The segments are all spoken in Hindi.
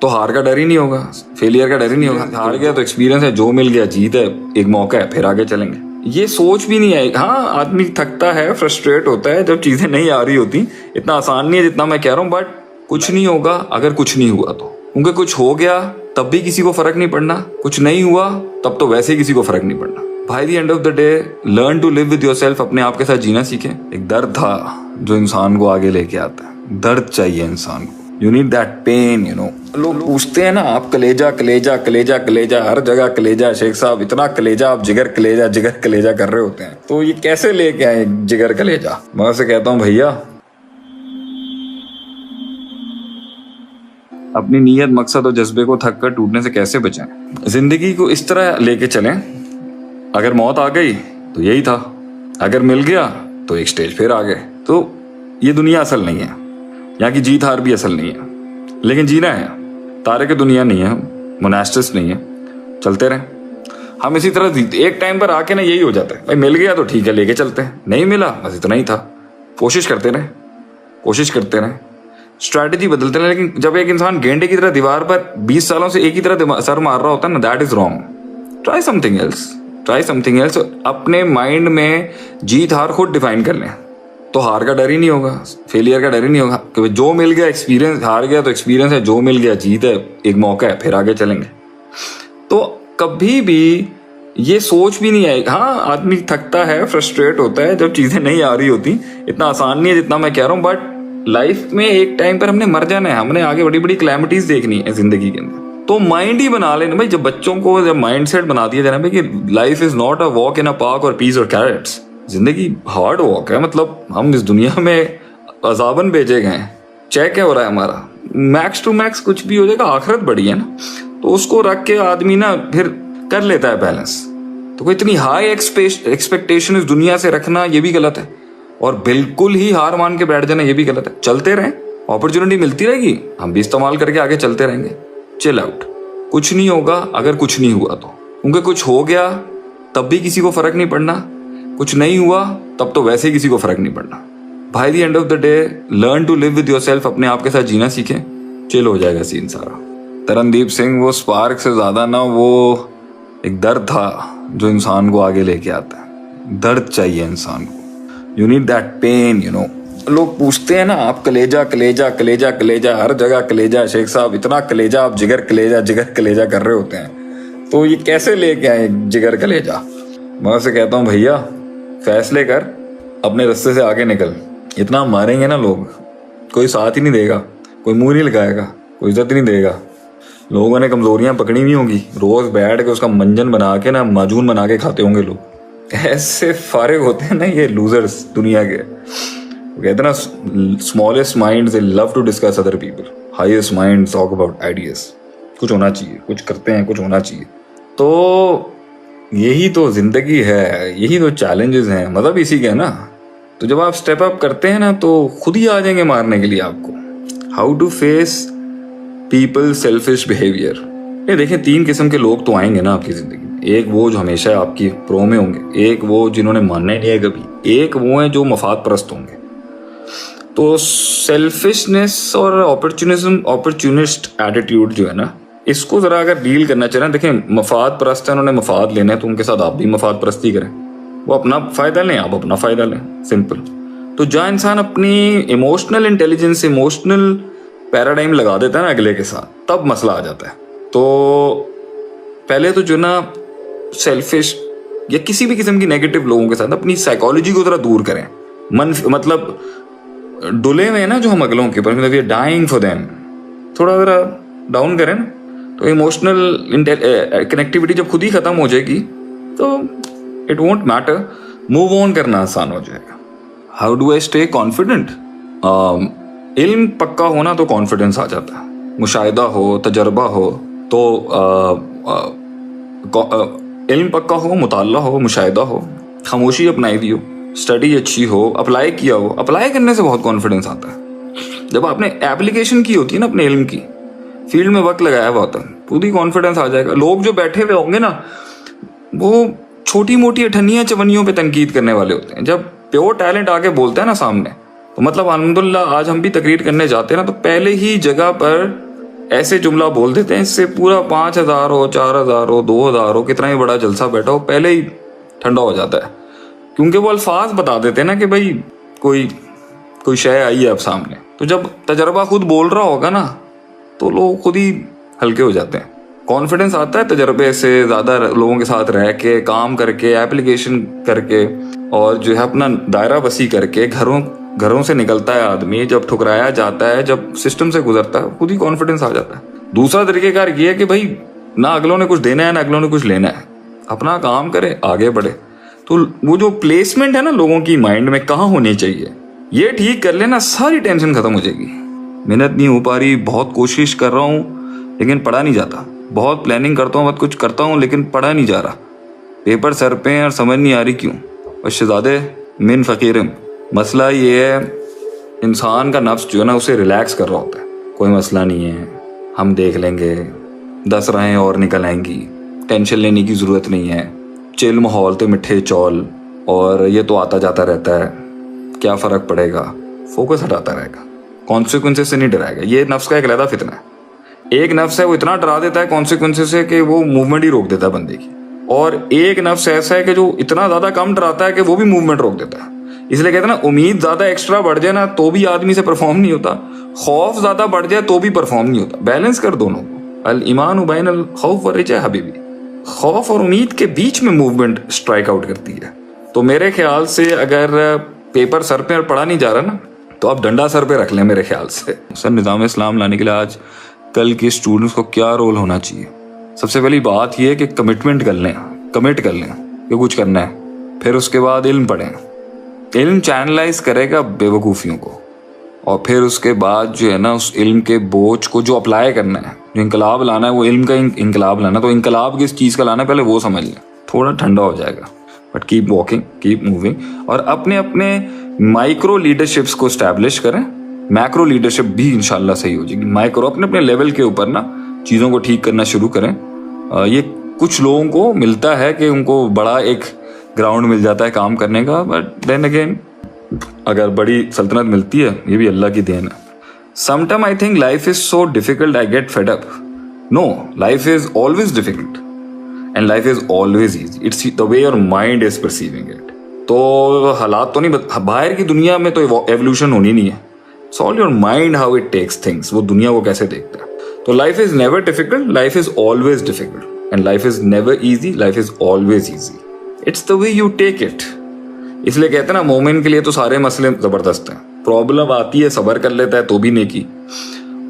तो हार का डर ही नहीं होगा, फेलियर का डर ही नहीं होगा। हार गया तो एक्सपीरियंस है, जो मिल गया जीत है, एक मौका है, फिर आगे चलेंगे। ये सोच भी नहीं आई। हाँ, आदमी थकता है, फ्रस्ट्रेट होता है जब चीजें नहीं आ रही होती। इतना आसान नहीं है जितना मैं कह रहा हूँ, बट कुछ नहीं होगा अगर कुछ नहीं हुआ तो। क्योंकि कुछ हो गया तब भी किसी को फर्क नहीं पड़ना, कुछ नहीं हुआ तब तो वैसे ही किसी को फर्क नहीं पड़ना। By the end of the day learn to live with yourself. अपने आप के साथ जीना सीखें। एक दर्द था जो इंसान को आगे लेके आता है। दर्द चाहिए इंसान को, you need that pain, you know. लोग पूछते हैं ना, आप कलेजा कलेजा कलेजा कलेजा, हर जगह कलेजा, शेख साहब इतना कलेजा, आप जिगर कलेजा कर रहे होते हैं, तो ये कैसे लेके आए जिगर कलेजा? मैं उसे कहता हूँ, भैया अपनी नीयत, मकसद और जज्बे को थक कर टूटने से कैसे बचाएं? जिंदगी को इस तरह लेके चलें, अगर मौत आ गई तो यही था, अगर मिल गया तो एक स्टेज फिर आ गए। तो ये दुनिया असल नहीं है, यहाँ की जीत हार भी असल नहीं है, लेकिन जीना है। तारे की दुनिया नहीं है, मोनास्टिस नहीं है, चलते रहें। हम इसी तरह एक टाइम पर आके ना यही हो जाता है, भाई मिल गया तो ठीक है लेके चलते हैं, नहीं मिला बस इतना ही था। कोशिश करते रहें, स्ट्रैटेजी बदलते रहें। लेकिन जब एक इंसान गेंडे की तरह दीवार पर 20 सालों से एक ही तरह सर मार रहा होता है ना, that is wrong. Try something else. अपने माइंड में जीत हार खुद डिफाइन कर लें, तो हार का डर ही नहीं होगा, फेलियर का डर ही नहीं होगा। कि जो मिल गया एक्सपीरियंस, हार गया तो एक्सपीरियंस है, जो मिल गया जीत है, एक मौका है, फिर आगे चलेंगे। तो कभी भी ये सोच भी नहीं आई। हाँ, आदमी थकता है, फ्रस्ट्रेट होता है जब चीजें नहीं आ रही होती। इतना आसान नहीं है जितना मैं कह रहा हूँ, बट लाइफ में एक टाइम पर हमने मर जाना है, हमने आगे बड़ी बड़ी क्लैमिटीज देखनी है जिंदगी के अंदर। तो माइंड ही बना लेना भाई, जब बच्चों को जब माइंडसेट बना दिया जाए भाई कि life is not a walk in a park और पीस और कैरेट्स। जिंदगी हार्ड वॉक है, मतलब हम इस दुनिया में अजाबन भेजे गए हैं। चेक है हो रहा है हमारा, मैक्स टू मैक्स कुछ भी हो जाएगा, आखिरत बड़ी है ना, तो उसको रख के आदमी ना फिर कर लेता है बैलेंस। तो कोई इतनी हाई एक्सपेक्टेशन इस दुनिया से रखना ये भी गलत है, और बिल्कुल ही हार मान के बैठ जाना ये भी गलत है। चलते रहें, अपॉर्चुनिटी मिलती रहेगी, हम भी इस्तेमाल करके आगे चलते रहेंगे। Chill out. कुछ नहीं होगा अगर कुछ नहीं हुआ तो। क्योंकि कुछ हो गया तब भी किसी को फर्क नहीं पड़ना, कुछ नहीं हुआ तब तो वैसे ही किसी को फर्क नहीं पड़ना। By the end of the day learn to live with yourself. अपने आप के साथ जीना सीखें, चिल हो जाएगा सीन सारा। तरनदीप सिंह, वो स्पार्क से ज्यादा ना वो एक दर्द था जो इंसान को आगे लेके आता है। दर्द चाहिए इंसान को, you need that pain, you know. लोग पूछते हैं ना, आप कलेजा कलेजा कलेजा कलेजा, हर जगह कलेजा, शेख साहब इतना कलेजा, आप जिगर कलेजा कर रहे होते हैं, तो ये कैसे लेके आए जिगर कलेजा? मैं उसे कहता हूँ, भैया फैसले कर, अपने रास्ते से आगे निकल। इतना मारेंगे ना लोग, कोई साथ ही नहीं देगा, कोई मुंह नहीं लगाएगा, कोई इज्जत नहीं देगा। लोगों ने कमजोरियां पकड़ी हुई होंगी, रोज बैठ के उसका मंजन बना के ना माजून बना के खाते होंगे लोग। ऐसे फारिग होते हैं ना ये लूजर्स दुनिया के। कहते हैं ना, smallest minds they love to discuss other people, highest minds talk about ideas. कुछ होना चाहिए, कुछ करते हैं, कुछ होना चाहिए। तो यही तो जिंदगी है, यही तो चैलेंजेस हैं, मतलब इसी के ना। तो जब आप स्टेप अप करते हैं ना तो खुद ही आ जाएंगे मारने के लिए आपको। How to face people selfish behaviour. ये देखें, 3 किस्म के लोग तो आएंगे ना आपकी जिंदगी में। एक वो जो हमेशा आपकी प्रो में होंगे, एक वो जिन्होंने मानना ही नहीं है कभी, एक वो है जो मफाद परस्त होंगे। तो सेल्फिशनेस और अपॉर्चुनिस्ट एटीट्यूड जो है ना, इसको जरा अगर डील करना चाहिए। देखें, मफाद परस्त है, उन्होंने मफाद लेना है, तो उनके साथ आप भी मफाद परस्ती करें। वो अपना फायदा लें, आप अपना फायदा लें, सिंपल। तो जहाँ इंसान अपनी इमोशनल इंटेलिजेंस, इमोशनल पैराडाइम लगा देता है ना अगले के साथ, तब मसला आ जाता है। तो पहले तो जो ना सेल्फिश या किसी भी किस्म की नेगेटिव लोगों के साथ अपनी साइकोलॉजी को जरा दूर करें। मतलब डुले हुए ना जो हम अगलों के ऊपर, मतलब ये डाइंग फॉर देम, थोड़ा जरा डाउन करें ना, तो इमोशनल कनेक्टिविटी जब खुद ही खत्म हो जाएगी तो it won't matter, move on करना आसान हो जाएगा। How do I stay confident? इल्म पक्का होना तो कॉन्फिडेंस आ जाता है। मुशाहिदा हो, तजर्बा हो, तो इल्म पक्का हो, मुताल्ला हो, मुशाहिदा हो, खामोशी अपनाई दी हो, स्टडी अच्छी हो, अप्लाई किया हो। अप्लाई करने से बहुत कॉन्फिडेंस आता है। जब आपने एप्लीकेशन की होती है ना अपने इल्म की, फील्ड में वक्त लगाया हुआ होता है, पूरी कॉन्फिडेंस आ जाएगा। लोग जो बैठे हुए होंगे ना, वो छोटी मोटी अठन्नियां चवनियों पे तनकीद करने वाले होते हैं। जब प्योर टैलेंट आके बोलता है ना सामने, तो मतलब अल्हम्दुलिल्लाह आज हम भी तकरीर करने जाते हैं ना, तो पहले ही जगह पर ऐसे जुमला बोल देते हैं, इससे पूरा 5,000 हो, 4,000 हो, 2,000 हो, कितना ही बड़ा जलसा बैठा हो, पहले ही ठंडा हो जाता है। क्योंकि वो अल्फाज बता देते हैं ना कि भाई कोई शय आई है अब सामने। तो जब तजर्बा खुद बोल रहा होगा ना, तो लोग खुद ही हल्के हो जाते हैं। कॉन्फिडेंस आता है तजर्बे से, ज़्यादा लोगों के साथ रह के, काम करके, एप्लीकेशन करके, और जो है अपना दायरा वसी करके घरों से निकलता है आदमी। जब ठुकराया जाता है, जब सिस्टम से गुजरता है, खुद ही कॉन्फिडेंस आ जाता है। दूसरा तरीकेकार ये है कि भाई ना अगलों ने कुछ देना है ना अगलों ने कुछ लेना है, अपना काम करे, आगे बढ़े। तो वो जो प्लेसमेंट है ना लोगों की माइंड में कहाँ होनी चाहिए, ये ठीक कर लेना, सारी टेंशन खत्म हो जाएगी। मेहनत नहीं हो पा रही, बहुत कोशिश कर रहा हूँ लेकिन पढ़ा नहीं जाता, बहुत प्लानिंग करता हूँ, बहुत कुछ करता हूँ लेकिन पढ़ा नहीं जा रहा, पेपर सर पे हैं और समझ नहीं आ रही क्यों। और शहजादे मिन फ़कीरिम, मसला ये है इंसान का नफ्स जो है ना उसे रिलैक्स कर रहा होता है। कोई मसला नहीं है, हम देख लेंगे, 10 राहें और निकल आएंगी, टेंशन लेने की ज़रूरत नहीं है, चिल माहौल तो मिठे चौल, और ये तो आता जाता रहता है, क्या फ़र्क पड़ेगा, फोकस हटाता रहेगा, कॉन्सिक्वेंसेस से नहीं डराएगा। ये नफ्स का एक अलग फितना है। एक नफ्स है वो इतना डरा देता है कॉन्सिक्वेंसेस से कि वो मूवमेंट ही रोक देता है बंदे की, और एक नफ्स ऐसा है कि जो इतना ज़्यादा कम डराता है कि वो भी मूवमेंट रोक देता है। इसलिए कहते हैं ना, उम्मीद ज़्यादा एक्स्ट्रा बढ़ जाए ना तो भी आदमी से परफॉर्म नहीं होता, खौफ ज़्यादा बढ़ जाए तो भी परफॉर्म नहीं होता। बैलेंस कर दोनों को। अल ईमान बैन अल खौफ व रजा हबीबी, खौफ और उम्मीद के बीच में मूवमेंट स्ट्राइक आउट करती है। तो मेरे ख्याल से अगर पेपर सर पे पढ़ा नहीं जा रहा ना, तो आप डंडा सर पे रख लें मेरे ख्याल से। सर निज़ाम इस्लाम लाने के लिए आज कल के स्टूडेंट्स को क्या रोल होना चाहिए? सबसे पहली बात यह है कि कमिट कर लें कि कुछ करना है। फिर उसके बाद इल्म पढ़ें, इल्म चैनलाइज करेगा बेवकूफ़ियों को, और फिर उसके बाद जो है ना उस इल्म के बोझ को जो अप्लाई करना है, जो इनकलाब लाना है, वो इल्म का इनकलाब लाना, तो इनकलाब किस चीज़ का लाना है पहले वो समझ लें, थोड़ा ठंडा हो जाएगा। But keep walking, keep moving, और अपने अपने माइक्रो लीडरशिप्स को स्टैब्लिश करें। मैक्रो लीडरशिप भी इंशाल्लाह सही हो जाएगी। माइक्रो अपने अपने लेवल के ऊपर ना चीज़ों को ठीक करना शुरू करें। ये कुछ लोगों को मिलता है कि उनको बड़ा एक ग्राउंड मिल जाता है काम करने का, बट देन अगेन अगर बड़ी सल्तनत मिलती है, ये भी अल्लाह की देन है। Sometime I think life is so difficult I get fed up. No, life is always difficult and life is always easy, it's the way your mind is perceiving it. तो हालात तो नहीं, बाहर की दुनिया में तो एवोल्यूशन होनी नहीं है, it's all your mind how it takes things, वो दुनिया को कैसे देखता है। तो life is never difficult, life is always difficult, and life is never easy, life is always easy. It's the way you take it. इसलिए कहते हैं ना, मोमिन के लिए तो सारे मसले ज़बरदस्त हैं। प्रॉब्लम आती है, सब्र कर लेता है तो भी नेकी,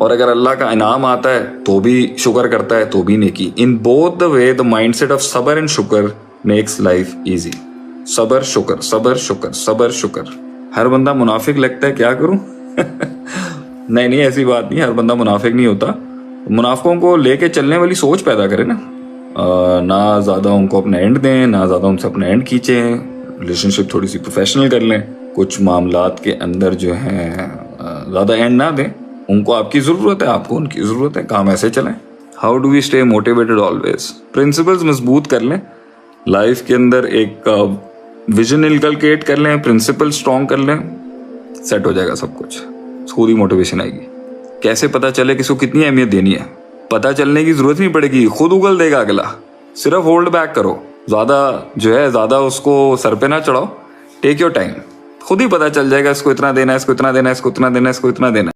और अगर अल्लाह का इनाम आता है तो भी शुक्र करता है तो भी नेकी। In both the way the mindset of सब्र एंड शुक्र मेक्स लाइफ इजी। सब्र शुक्र, सब्र शुक्र, सब्र शुक्र। हर बंदा मुनाफिक लगता है, क्या करूं? नहीं, ऐसी बात नहीं, हर बंदा मुनाफिक नहीं होता। मुनाफिकों को लेके चलने वाली सोच पैदा करें ना, ना ज़्यादा उनको अपना एंड दें, ना ज़्यादा उनसे अपना एंड खींचें। रिलेशनशिप थोड़ी सी प्रोफेशनल कर लें, कुछ मामलात के अंदर जो है ज़्यादा एंड ना दें। उनको आपकी ज़रूरत है, आपको उनकी ज़रूरत है, काम ऐसे चलें। How do we stay motivated always? Principles मजबूत कर लें, लाइफ के अंदर एक विजन इनकलकेट कर लें, प्रिंसिपल स्ट्रॉन्ग कर लें, सेट हो जाएगा सब कुछ, खुद ही मोटिवेशन आएगी। कैसे पता चले किसको कितनी अहमियत देनी है? पता चलने की जरूरत नहीं पड़ेगी, खुद उगल देगा अगला। सिर्फ होल्ड बैक करो, ज़्यादा उसको सर पे ना चढ़ाओ, टेक योर टाइम, खुद ही पता चल जाएगा इसको इतना देना है, इसको इतना देना है, इसको इतना देना है, इसको इतना देना है।